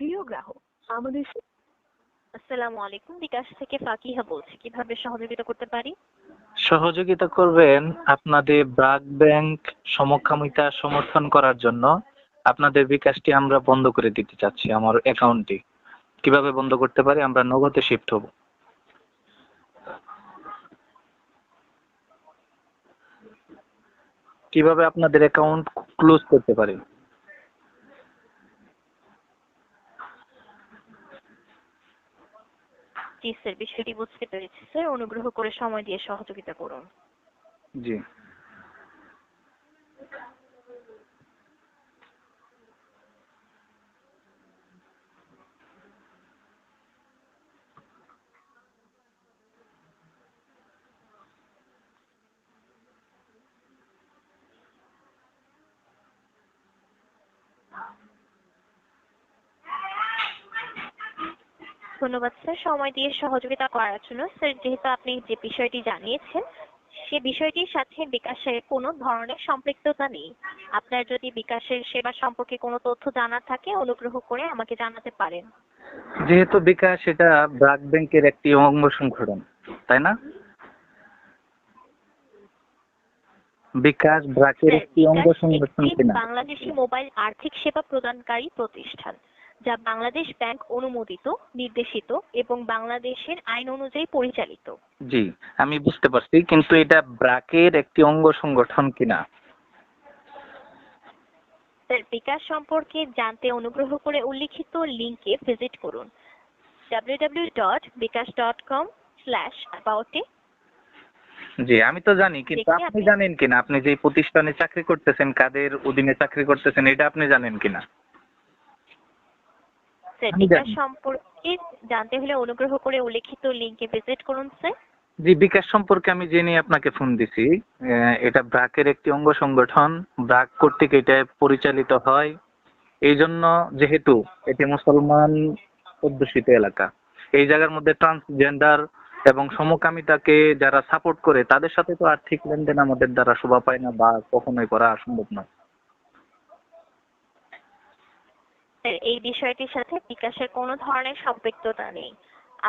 প্রিয় গ্রাহক আমাদের আসসালামু আলাইকুম, বিকাশ থেকে ফাকিহা বলছি। কিভাবে সহযোগিতা করতে পারি? সহযোগিতা করবেন আপনাদের ব্র্যাক ব্যাংক সমকামিতা সমর্থন করার জন্য। আপনাদের বিকাশটি আমরা বন্ধ করে দিতে চাচ্ছি আমার অ্যাকাউন্টটি। কিভাবে বন্ধ করতে পারি? আমরা নগদে শিফট হব। কিভাবে আপনাদের অ্যাকাউন্ট ক্লোজ করতে পারি? জি স্যার, বিষয়টি বুঝতে পেরেছি স্যার। অনুগ্রহ করে সময় দিয়ে সহযোগিতা করুন। জি, ধন্যবাদ স্যার সময় দিয়ে সহযোগিতা করার জন্য। স্যার, যেহেতু আপনি যে বিষয়টি জানিয়েছেন সে বিষয়টির সাথে বিকাশের কোনো ধরনের সম্পৃক্ততা নেই। আপনার যদি বিকাশের সেবা সম্পর্কে কোনো তথ্য জানার থাকে অনুগ্রহ করে আমাকে জানাতে পারেন। যেহেতু বিকাশ এটা ব্র্যাক ব্যাংকের একটি অঙ্গ সংগঠন, তাই না? বিকাশ ব্র্যাকের স্যার, একটি অঙ্গ বিকাশ সংগঠন একটি কিনা? বাংলাদেশি মোবাইল আর্থিক সেবা প্রদানকারী প্রতিষ্ঠান, যা বাংলাদেশ ব্যাংক অনুমোদিত, নির্দেশিত এবং বাংলাদেশের আইন অনুযায়ী পরিচালিত। জি, আমি বুঝতে পারছি, কিন্তু এটা ব্র্যাকের একটি অঙ্গ সংগঠন কিনা? স্যার, বিকাশ সম্পর্কে জানতে অনুগ্রহ করে উল্লিখিত লিংকে ভিজিট করুন www.bikash.com/about-এ। জি, আমি তো জানি, কিন্তু দেখে আপনি আপনি জানেন কিনা আপনি যে প্রতিষ্ঠানে চাকরি করতেছেন, কাদের অধীনে চাকরি করতেছেন, এটা আপনি জানেন কিনা? স্যার, আমি বিকাশ জানি। সম্পর্কে জানতে হলে অনুগ্রহ করে উল্লিখিত লিংকে ভিজিট করুন স্যার। জি, বিকাশ সম্পর্কে আমি জেনে আপনাকে ফোন দিছি। এটা ব্র্যাকের একটি অঙ্গ সংগঠন, ব্র্যাক কর্তৃক এটা পরিচালিত হয়। এই জন্য, যেহেতু এটি মুসলমান অধ্যুষিত এলাকা, এই জায়গার মধ্যে ট্রান্সজেন্ডার এবং সমকামিতাকে যারা সাপোর্ট করে তাদের সাথে তো আর্থিক লেনদেন আমাদের দ্বারা শোভা পায় না বা কখনোই করা সম্ভব নয়। স্যার, এই বিষয়টির সাথে বিকাশের কোনো ধরনের সম্পৃক্ততা নেই।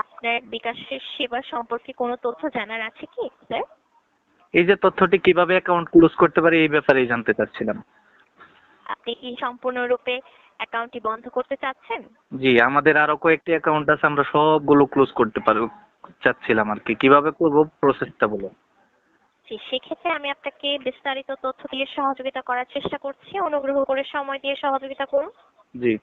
আপনার বিকাশের সেবা সম্পর্কে কোনো তথ্য জানার আছে কি স্যার? এই যে তথ্যটি কিভাবে অ্যাকাউন্ট ক্লোজ করতে পারি এই ব্যাপারেই জানতে চাচ্ছিলাম। আপনি কি সম্পূর্ণরূপে অ্যাকাউন্টটি বন্ধ করতে চাচ্ছেন? জি, আমাদের আরো কয়েকটি অ্যাকাউন্ট আছে, আমরা সবগুলো ক্লোজ করতে পারবো চাচ্ছিলাম আর কি। কিভাবে করব প্রসেসটা বলো। জি, সেক্ষেত্রে আমি আপনাকে বিস্তারিত তথ্য দিয়ে সহযোগিতা করার চেষ্টা করছি। অনুগ্রহ করে সময় দিয়ে সহযোগিতা করুন। জি,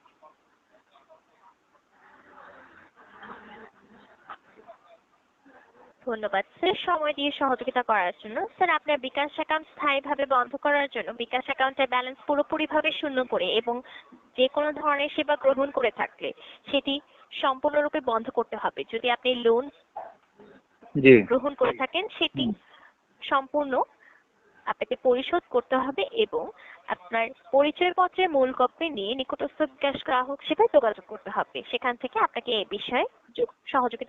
ধন্যবাদ স্যার সময় দিয়ে সহযোগিতা করার জন্য। স্যার, আপনার বিকাশ অ্যাকাউন্ট স্থায়ীভাবে বন্ধ করার জন্য বিকাশ অ্যাকাউন্টের ব্যালেন্স পুরোপুরিভাবে শূন্য করে এবং যে কোনো ধরনের সেবা গ্রহণ করে থাকলে সেটি সম্পূর্ণরূপে বন্ধ করতে হবে। যদি আপনি লোন জি, গ্রহণ করে থাকেন সেটি সম্পূর্ণ আপনাকে পরিশোধ করতে হবে এবং আপনার পরিচয়পত্রের মূল কপি নিয়ে নিকটস্থ বিকাশ গ্রাহক সেবায় যোগাযোগ করতে হবে। সেখান থেকে আপনাকে এই বিষয়ে সহযোগিতা